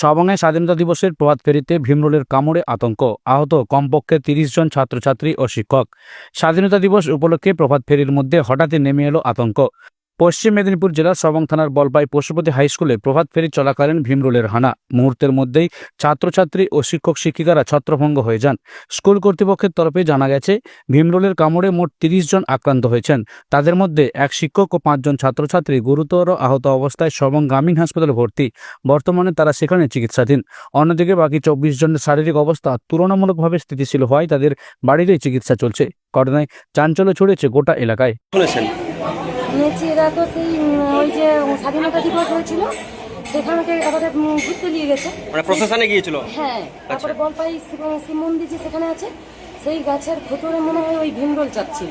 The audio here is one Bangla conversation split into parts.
সবংয়ে স্বাধীনতা দিবসের প্রভাত ফেরিতে ভীমরুলের কামড়ে আতঙ্ক, আহত কমপক্ষে ৩০ জন ছাত্রছাত্রী ও শিক্ষক। স্বাধীনতা দিবস উপলক্ষে প্রভাত ফেরির মধ্যে হঠাৎই নেমে এলো আতঙ্ক। পশ্চিম মেদিনীপুর জেলার সবংথানার বলপাই পশুপতি হাই স্কুলে প্রভাত ফেরি চলাকালীন ভীমরুলের হানা। মুহূর্তের মধ্যেই ছাত্রছাত্রী ও শিক্ষক শিক্ষিকারা ছত্রভঙ্গ হয়ে যান। স্কুল কর্তৃপক্ষের তরফে জানা গেছে, ভীমরুলের কামড়ে মোট ৩০ জন আক্রান্ত হয়েছেন। তাদের মধ্যে এক শিক্ষক ও ৫ জন ছাত্রছাত্রী গুরুতর আহত অবস্থায় সবং গ্রামীণ হাসপাতালে ভর্তি। বর্তমানে তারা সেখানে চিকিৎসাধীন। অন্যদিকে বাকি ২৪ জনের শারীরিক অবস্থা তুলনামূলকভাবে স্থিতিশীল হওয়ায় তাদের বাড়িতেই চিকিৎসা চলছে। ঘটনায় চাঞ্চল্য ছড়িয়েছে গোটা এলাকায়। শুনেছি এরা তো সেই ওই যে স্বাধীনতা দিবস হয়েছিল সেখানকে আমাদের ঘুরতে নিয়ে গেছে, মানে প্রশাসনে গিয়েছিল। হ্যাঁ, তারপরে বলপাই শিব মন্দির যে সেখানে আছে সেই গাছের ভেতরে মনে হয় ওই ভীমরুল চাপ ছিল।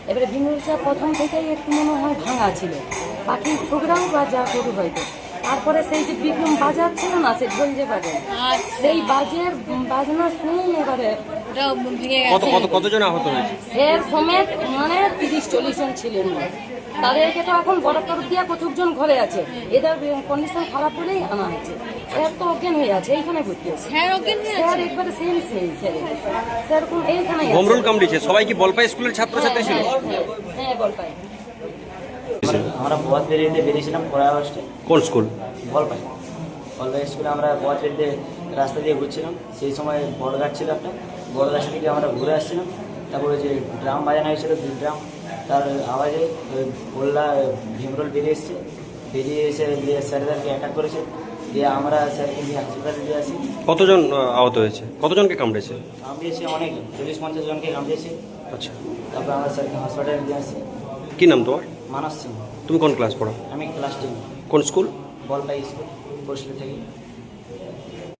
এবারে ভীমরুল চাপ প্রথম থেকেই একটু মনে হয় ভাঙা ছিল, বাকি প্রোগ্রাম বা যা করু হয়তো। তারপরে সেই যে বিক্রম বাজার ছিল না, সে ঢোল যে বাজে, সেই বাজনা শুনেই এবারে কতজন আহত হয়েছে? এর সমেত মানে ৩০-৪০ জন ছিলেন। তাদেরকে তো এখন বরফ টরফ দিয়ে কতজন ঘরে আছে, এদের কন্ডিশন খারাপ বলেই আনা হয়েছে। স্যার তো অজ্ঞান হয়ে আছে, এইখানে ভর্তি আছে। স্যার একবারে সেন্স নেই সেরকম এইখানে ভীমরুল কামড়েছে। সবাই কি বলপাই স্কুলের ছাত্রছাত্রী ছিল? হ্যাঁ, বলপাই। আমরা প্রভাত ফেরিতে বেরিয়েছিলাম পড়া আগস্টে। কোন স্কুল? বলপাই স্কুলে আমরা প্রভাত ফেরিতে রাস্তা দিয়ে ঘুরছিলাম। সেই সময় বড় গাছ ছিল একটা, বড় গাছ থেকে আমরা ঘুরে আসছিলাম। তারপরে যে ড্রাম বাজানো হয়েছিল, ২ ড্রাম, তার আওয়াজে বললা ভীমরুল বেরিয়ে এসে দিয়ে স্যারদেরকে অ্যাটাক করেছে। দিয়ে আমরা স্যারকে দিয়ে হাসপাতালে দিয়ে আসি। কতজন আহত হয়েছে? কতজনকে কামড়েছে? কামড়িয়েছে অনেক, ৪০-৫০ জনকে কামড়িয়েছে। আচ্ছা, তারপর আমরা স্যারকে হাসপাতালে দিয়ে আসি। কি নাম তোমার? মানস সিং। তুমি কোন ক্লাস পড়ো? আমি ক্লাস 10। কোন স্কুল? বলপাই স্কুল পরিষদ থেকে।